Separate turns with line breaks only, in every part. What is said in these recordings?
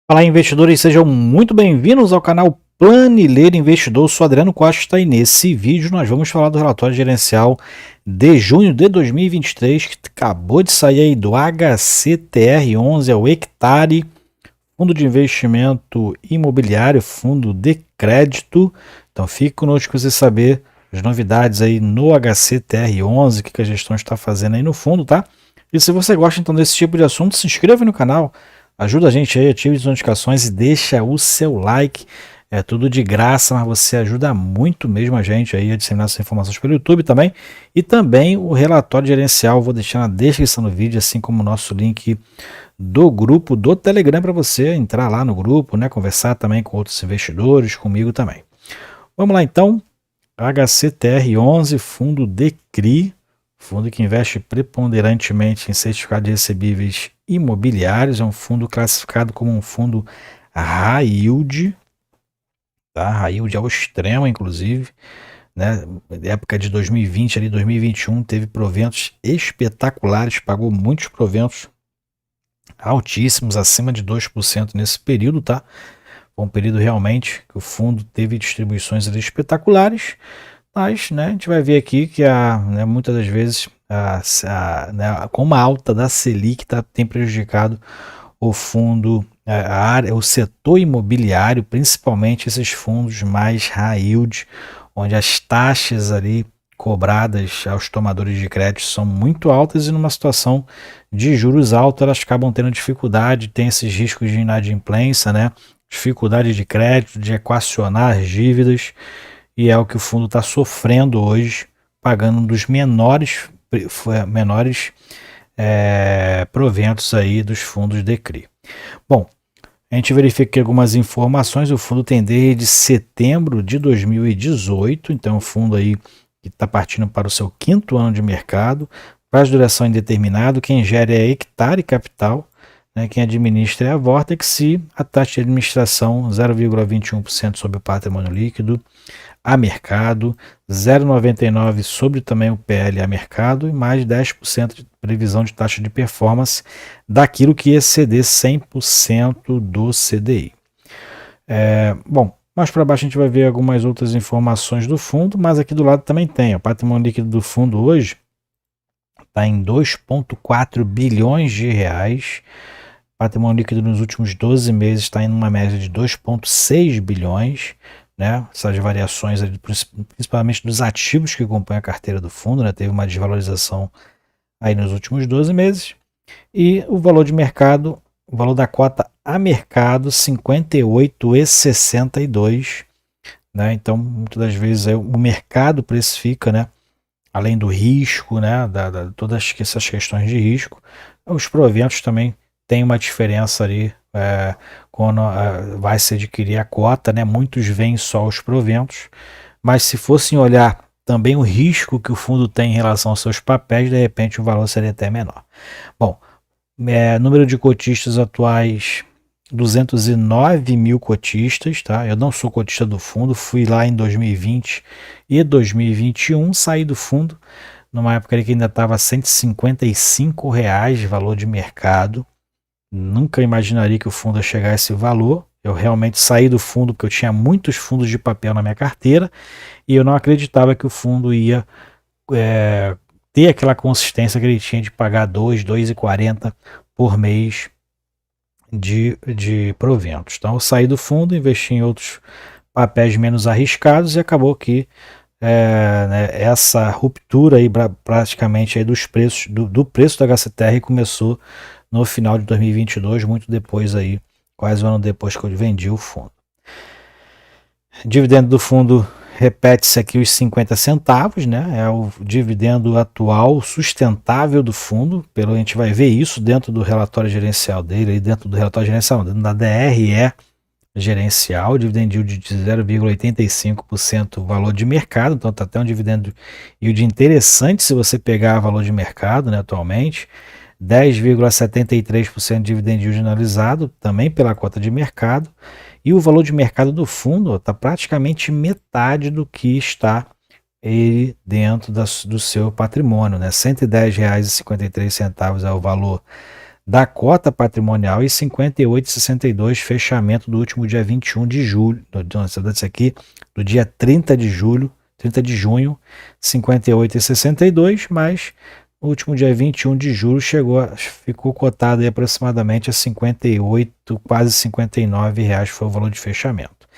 Fala, investidores, sejam muito bem-vindos ao canal Planilheiro Investidor. Eu sou Adriano Costa e nesse vídeo nós vamos falar do relatório gerencial de junho de 2023 que acabou de sair aí do HCTR11, é o Hectare, Fundo de Investimento Imobiliário, Fundo de Crédito. Então fique conosco para você saber as novidades aí no HCTR11, o que a gestão está fazendo aí no fundo, tá? E se você gosta então desse tipo de assunto, se inscreva no canal. Ajuda a gente aí, ative as notificações e deixa o seu like. É tudo de graça, mas você ajuda muito mesmo a gente aí a disseminar essas informações pelo YouTube também. E também o relatório gerencial, vou deixar na descrição do vídeo, assim como o nosso link do grupo do Telegram para você entrar lá no grupo, né, conversar também com outros investidores, comigo também. Vamos lá então, HCTR11, fundo de CRI, fundo que investe preponderantemente em certificados de recebíveis imobiliários, é um fundo classificado como um fundo high yield, tá? High yield ao extremo, inclusive, né? Na época de 2020 ali, 2021, teve proventos espetaculares, pagou muitos proventos altíssimos, acima de 2% nesse período, tá? Foi um período realmente que o fundo teve distribuições ali espetaculares, mas, né, a gente vai ver aqui que muitas das vezes né, como a alta da Selic tem prejudicado o fundo, o setor imobiliário, principalmente esses fundos mais high yield, onde as taxas ali cobradas aos tomadores de crédito são muito altas e numa situação de juros altos elas acabam tendo dificuldade, tem esses riscos de inadimplência, né? Dificuldade de crédito, de equacionar as dívidas, e é o que o fundo está sofrendo hoje, pagando um dos menores proventos aí dos fundos de CRI. Bom, a gente verifica aqui algumas informações. O fundo tem desde setembro de 2018, então o fundo aí que está partindo para o seu 5º ano de mercado, prazo de duração indeterminado. Quem gera é Hectare Capital, né? Quem administra é a Vortex e a taxa de administração 0,21% sobre o patrimônio líquido a mercado, 0,99 sobre também o PL a mercado e mais 10% de previsão de taxa de performance daquilo que exceder 100% do CDI. Bom, mais para baixo a gente vai ver algumas outras informações do fundo, mas aqui do lado também tem. O patrimônio líquido do fundo hoje está em 2,4 bilhões de reais. Patrimônio líquido nos últimos 12 meses está em uma média de 2,6 bilhões. Né? Essas variações, principalmente dos ativos que compõem a carteira do fundo, né? Teve uma desvalorização aí nos últimos 12 meses. E o valor de mercado, o valor da cota a mercado, 58,62. Né? Então, muitas das vezes o mercado precifica, né? Além do risco, né? Todas essas questões de risco, os proventos também têm uma diferença ali quando vai se adquirir a cota, né? Muitos veem só os proventos, mas se fossem olhar também o risco que o fundo tem em relação aos seus papéis, de repente o valor seria até menor. Bom, número de cotistas atuais, 209 mil cotistas, tá? Eu não sou cotista do fundo, fui lá em 2020 e 2021, saí do fundo numa época que ainda estava R$ 155 de valor de mercado. Nunca imaginaria que o fundo ia chegar a esse valor. Eu realmente saí do fundo porque eu tinha muitos fundos de papel na minha carteira e eu não acreditava que o fundo ia ter aquela consistência que ele tinha de pagar 2,40 por mês de proventos. Então eu saí do fundo, investi em outros papéis menos arriscados e acabou que essa ruptura aí praticamente aí dos preços do preço da HCTR começou no final de 2022, muito depois aí, quase um ano depois que eu vendi o fundo. Dividendo do fundo repete-se aqui os 50 centavos, né? É o dividendo atual sustentável do fundo, a gente vai ver isso dentro do relatório gerencial dele, dentro do relatório gerencial, dentro da DRE gerencial, dividend yield de 0,85% valor de mercado, então está até um dividendo yield interessante se você pegar valor de mercado, né, atualmente. 10,73% de dividend yield analisado, também pela cota de mercado, e o valor de mercado do fundo está praticamente metade do que está ele dentro do seu patrimônio, né? R$ 110,53 é o valor da cota patrimonial e 58,62 fechamento do último dia 21 de julho, do dia 30 de julho, 30 de junho, 58,62, mas no último dia 21 de julho ficou cotado aí aproximadamente a 58, quase 59 reais foi o valor de fechamento.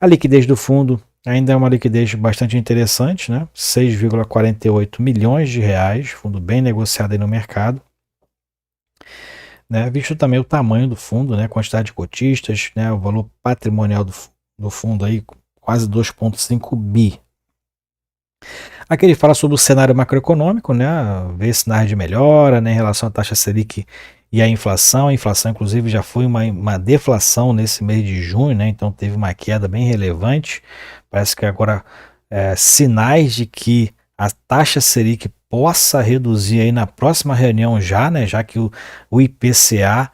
A liquidez do fundo ainda é uma liquidez bastante interessante, né? 6,48 milhões de reais, fundo bem negociado aí no mercado. Né? Visto também o tamanho do fundo, né? Quantidade de cotistas, né? O valor patrimonial do fundo aí, quase 2,5 bi. Aqui ele fala sobre o cenário macroeconômico, né? Vê sinais de melhora, né? Em relação à taxa Selic e à inflação. A inflação, inclusive, já foi uma deflação nesse mês de junho, né? Então teve uma queda bem relevante. Parece que agora sinais de que a taxa Selic possa reduzir aí na próxima reunião já, né? Já que o IPCA,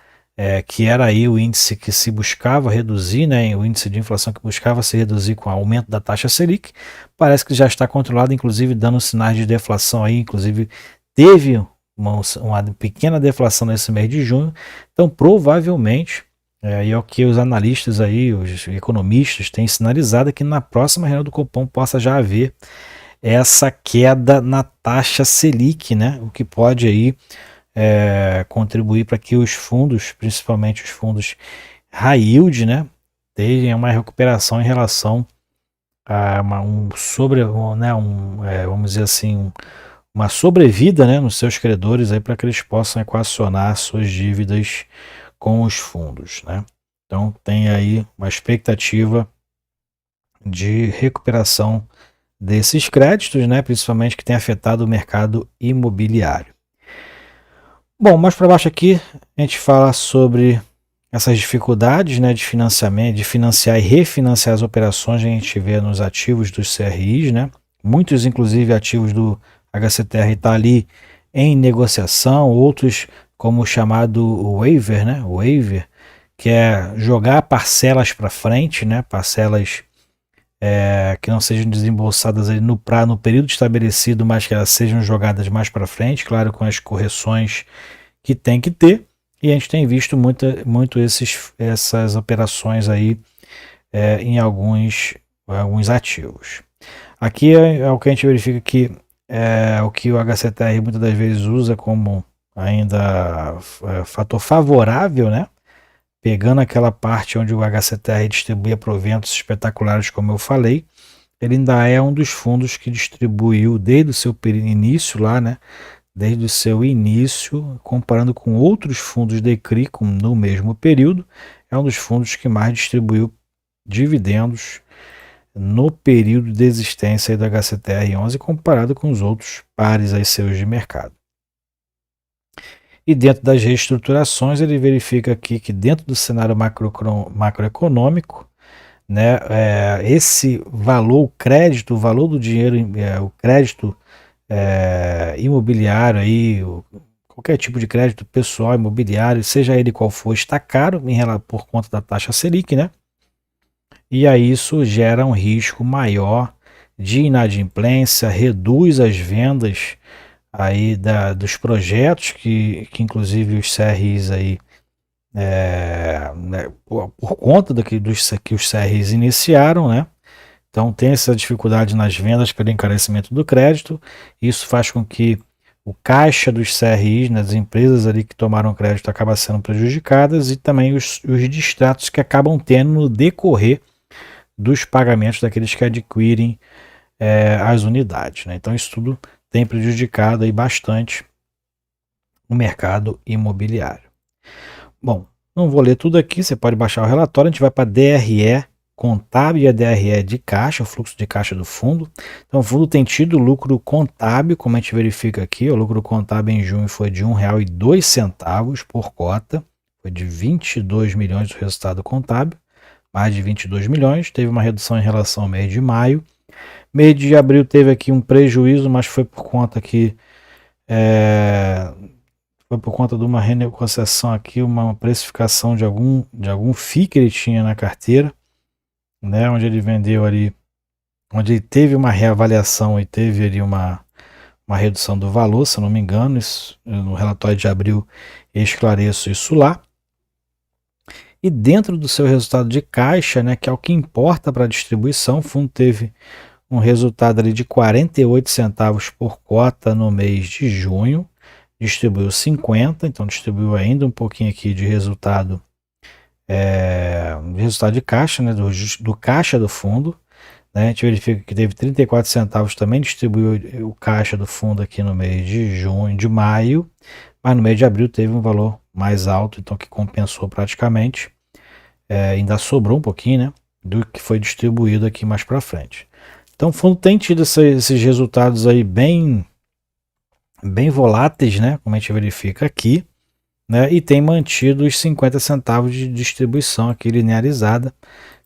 que era aí o índice que se buscava reduzir, né? O índice de inflação que buscava se reduzir com o aumento da taxa Selic, parece que já está controlado, inclusive dando sinais de deflação aí, inclusive teve uma pequena deflação nesse mês de junho, então provavelmente, e é o que os analistas aí, os economistas têm sinalizado, que na próxima reunião do Copom possa já haver essa queda na taxa Selic, né? O que pode aí contribuir para que os fundos, principalmente os fundos high yield, né, tenham uma recuperação em relação a vamos dizer assim, uma sobrevida, né, nos seus credores aí para que eles possam equacionar suas dívidas com os fundos, né? Então tem aí uma expectativa de recuperação desses créditos, né, principalmente que tem afetado o mercado imobiliário. Bom, mais para baixo aqui a gente fala sobre essas dificuldades, né, de financiamento, de financiar e refinanciar as operações que a gente vê nos ativos dos CRIs, né? Muitos, inclusive, ativos do HCTR está ali em negociação, outros como o chamado waiver, né? Waiver, que é jogar parcelas para frente, né? Parcelas que não sejam desembolsadas ali no período estabelecido, mas que elas sejam jogadas mais para frente, claro, com as correções que tem que ter. E a gente tem visto muito essas operações aí em alguns ativos. Aqui é o que a gente verifica que o que o HCTR muitas das vezes usa como ainda fator favorável, né? Pegando aquela parte onde o HCTR distribui proventos espetaculares, como eu falei, ele ainda é um dos fundos que distribuiu desde o seu início lá, né? Desde o seu início, comparando com outros fundos de CRI no mesmo período, é um dos fundos que mais distribuiu dividendos no período de existência do HCTR11 comparado com os outros pares aí seus de mercado. E dentro das reestruturações, ele verifica aqui que dentro do cenário macroeconômico, né, esse valor, o valor do dinheiro, o crédito imobiliário aí, qualquer tipo de crédito pessoal imobiliário, seja ele qual for, está caro por conta da taxa Selic, né? E aí isso gera um risco maior de inadimplência, reduz as vendas aí dos projetos que inclusive os CRIs aí né, por conta que os CRIs iniciaram, né? Então tem essa dificuldade nas vendas pelo encarecimento do crédito. Isso faz com que o caixa dos CRIs, né, das empresas ali que tomaram crédito, acaba sendo prejudicadas e também os distratos que acabam tendo no decorrer dos pagamentos daqueles que adquirem as unidades, né? Então isso tudo tem prejudicado aí bastante o mercado imobiliário. Bom, não vou ler tudo aqui, você pode baixar o relatório, a gente vai para DRE contábil e a DRE de caixa, o fluxo de caixa do fundo. Então o fundo tem tido lucro contábil, como a gente verifica aqui, o lucro contábil em junho foi de R$ 1,02 por cota, foi de 22 milhões do resultado contábil, mais de 22 milhões, teve uma redução em relação ao mês de maio. Mês de abril teve aqui um prejuízo, mas foi por conta que foi por conta de uma renegociação aqui, uma precificação de algum FII que ele tinha na carteira, né, onde ele vendeu ali, onde ele teve uma reavaliação e teve ali uma uma redução do valor, se eu não me engano, isso, no relatório de abril eu esclareço isso lá. E dentro do seu resultado de caixa, né, que é o que importa para a distribuição, o fundo teve um resultado ali de 48 centavos por cota no mês de junho, distribuiu 50, então distribuiu ainda um pouquinho aqui de resultado, de caixa, né, do caixa do fundo. Né, a gente verifica que teve 34 centavos também, distribuiu o caixa do fundo aqui no mês de junho, de maio, mas no mês de abril teve um valor mais alto, então que compensou praticamente. Ainda sobrou um pouquinho, né, do que foi distribuído aqui mais para frente. Então o fundo tem tido esses resultados aí bem voláteis, né, como a gente verifica aqui, né, e tem mantido os 50 centavos de distribuição aqui linearizada,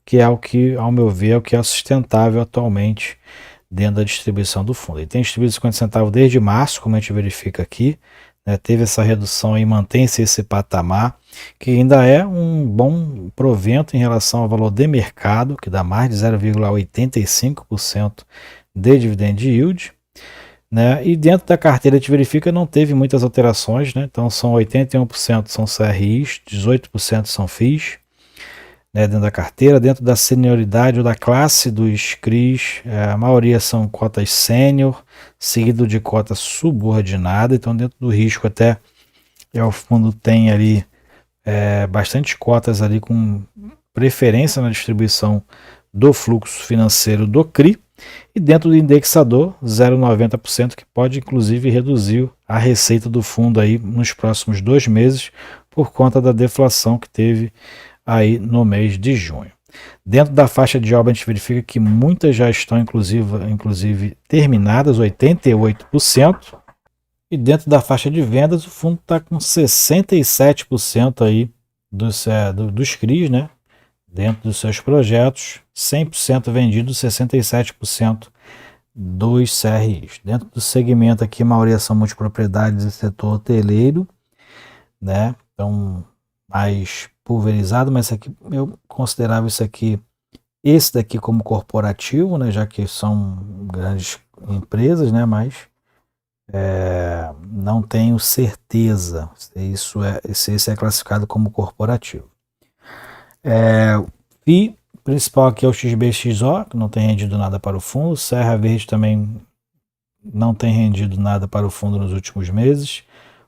que é o que, ao meu ver, é o que é sustentável atualmente dentro da distribuição do fundo. Ele tem distribuído 50 centavos desde março, como a gente verifica aqui, né, teve essa redução e mantém-se esse patamar, que ainda é um bom provento em relação ao valor de mercado, que dá mais de 0,85% de dividend yield. Né? E dentro da carteira a gente verifica não teve muitas alterações, né? Então são 81% são CRIs, 18% são FIIs, né, dentro da carteira. Dentro da senioridade ou da classe dos CRIs, a maioria são cotas sênior, seguido de cota subordinada. Então dentro do risco até o fundo tem ali bastante cotas ali com preferência na distribuição do fluxo financeiro do CRI. E dentro do indexador, 0,90%, que pode inclusive reduzir a receita do fundo aí nos próximos 2 meses por conta da deflação que teve aí no mês de junho. Dentro da faixa de obra a gente verifica que muitas já estão inclusive terminadas, 88%. E dentro da faixa de vendas o fundo está com 67% aí dos CRIs, né? Dentro dos seus projetos, 100% vendidos, 67% dos CRIs. Dentro do segmento aqui, a maioria são multipropriedades e setor hoteleiro, né? Então, mais pulverizado, mas aqui eu considerava esse daqui como corporativo, né? Já que são grandes empresas, né? Mas não tenho certeza se esse é classificado como corporativo. O FII principal aqui é o XBXO, que não tem rendido nada para o fundo. Serra Verde também não tem rendido nada para o fundo nos últimos meses.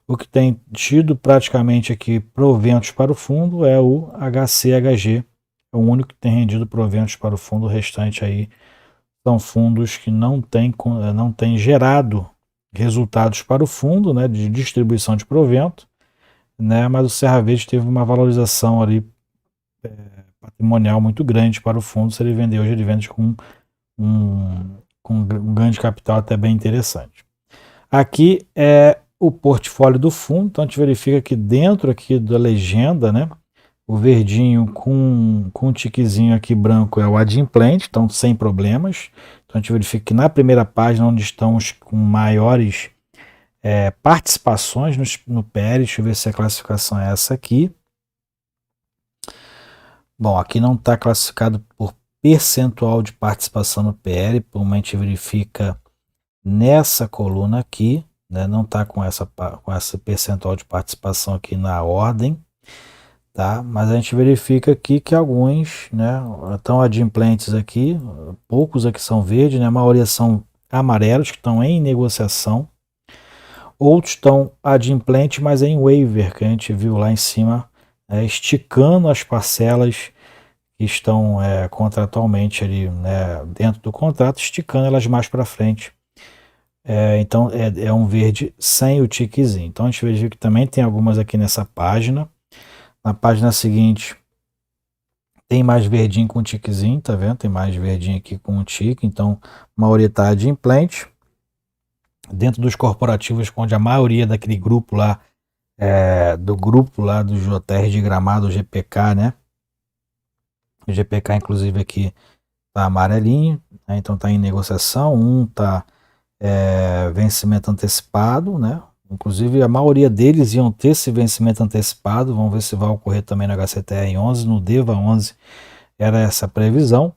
O que tem tido praticamente aqui proventos para o fundo é o HCHG, é o único que tem rendido proventos para o fundo. O restante aí são fundos que não tem gerado resultados para o fundo, né, de distribuição de provento, né, mas o Serra Verde teve uma valorização ali patrimonial muito grande para o fundo. Se ele vender hoje, ele vende com um ganho de capital até bem interessante. Aqui é o portfólio do fundo, então a gente verifica que dentro aqui da legenda, né, o verdinho com um tiquezinho aqui branco é o adimplente, então sem problemas. Então a gente verifica que na primeira página, onde estão os com maiores participações no PL, deixa eu ver se a classificação é essa aqui. Bom, aqui não está classificado por percentual de participação no PL, como a gente verifica nessa coluna aqui, né, não está com essa percentual de participação aqui na ordem, tá? Mas a gente verifica aqui que alguns, né, estão adimplentes aqui, poucos aqui são verdes, né, a maioria são amarelos, que estão em negociação. Outros estão adimplentes, mas em waiver, que a gente viu lá em cima, esticando as parcelas que estão contratualmente ali, né, dentro do contrato, esticando elas mais para frente. Então é um verde sem o tiquezinho. Então a gente verifica que também tem algumas aqui nessa página. Na página seguinte tem mais verdinho com tiquezinho, tá vendo? Tem mais verdinho aqui com um tique, então a maioria está adimplente. Dentro dos corporativos, onde a maioria daquele grupo lá, do JR de Gramado, o GPK, né? O GPK, inclusive, aqui tá amarelinho, né? Então tá em negociação. Tá vencimento antecipado, né? Inclusive a maioria deles iam ter esse vencimento antecipado. Vamos ver se vai ocorrer também no HCTR 11, no DEVA 11 era essa previsão.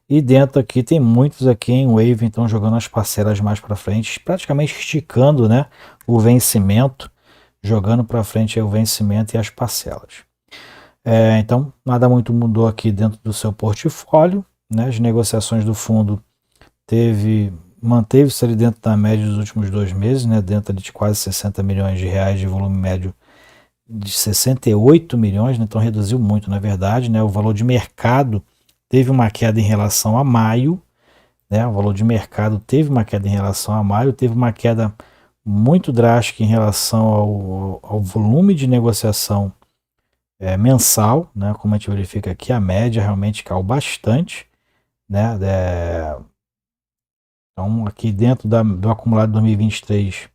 E dentro aqui tem muitos aqui em Wave, então jogando as parcelas mais para frente, praticamente esticando, né, o vencimento, jogando para frente o vencimento e as parcelas. Então nada muito mudou aqui dentro do seu portfólio, né? As negociações do fundo manteve-se ali dentro da média dos últimos 2 meses, né, dentro de quase 60 milhões de reais de volume médio de 68 milhões, né, então reduziu muito, na verdade, né, o valor de mercado teve uma queda em relação a maio, né, o valor de mercado teve uma queda em relação a maio, teve uma queda muito drástica em relação ao volume de negociação mensal, né, como a gente verifica aqui, a média realmente caiu bastante, né, então aqui dentro do acumulado de 2023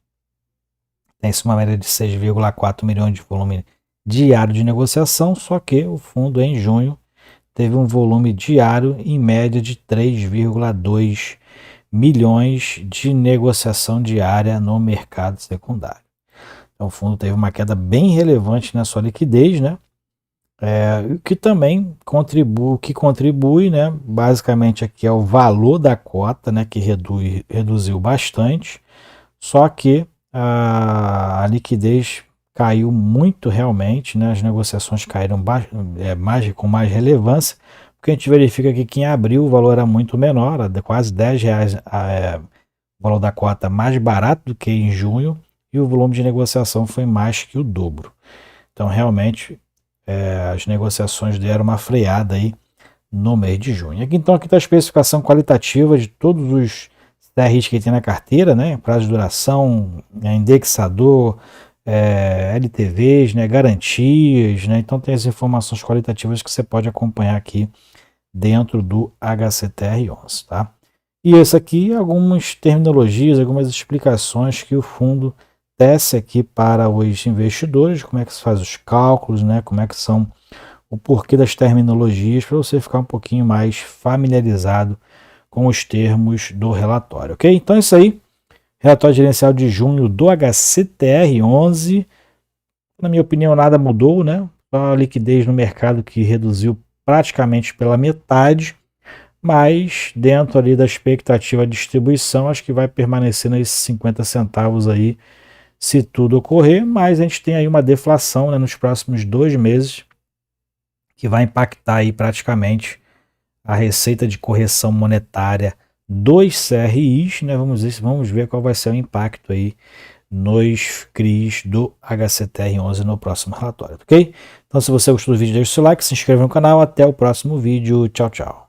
tem-se uma média de 6,4 milhões de volume diário de negociação, só que o fundo em junho teve um volume diário em média de 3,2 milhões de negociação diária no mercado secundário. Então o fundo teve uma queda bem relevante na sua liquidez, né? O que também contribui, né? Basicamente aqui é o valor da cota, né? Que reduziu bastante, só que a liquidez caiu muito realmente, né? As negociações caíram com mais relevância, porque a gente verifica que em abril o valor era muito menor, era quase R$10 o valor da cota mais barato do que em junho, e o volume de negociação foi mais que o dobro. Então realmente as negociações deram uma freada aí no mês de junho. Aqui então aqui está a especificação qualitativa de todos os CRIs que tem na carteira, né? Prazo de duração, indexador, LTVs, né? Garantias, né? Então tem as informações qualitativas que você pode acompanhar aqui dentro do HCTR11, tá? E esse aqui, algumas terminologias, algumas explicações que o fundo tece aqui para os investidores, como é que se faz os cálculos, né? Como é que são o porquê das terminologias, para você ficar um pouquinho mais familiarizado com os termos do relatório, ok? Então é isso aí, relatório gerencial de junho do HCTR11, na minha opinião nada mudou, né? Só a liquidez no mercado que reduziu praticamente pela metade, mas dentro ali da expectativa de distribuição, acho que vai permanecer nesses 50 centavos aí, se tudo ocorrer, mas a gente tem aí uma deflação, né, nos próximos 2 meses, que vai impactar aí praticamente a receita de correção monetária dos CRIs, né? Vamos ver qual vai ser o impacto aí nos CRIs do HCTR11 no próximo relatório, ok? Então se você gostou do vídeo, deixe o seu like, se inscreva no canal, até o próximo vídeo, tchau, tchau.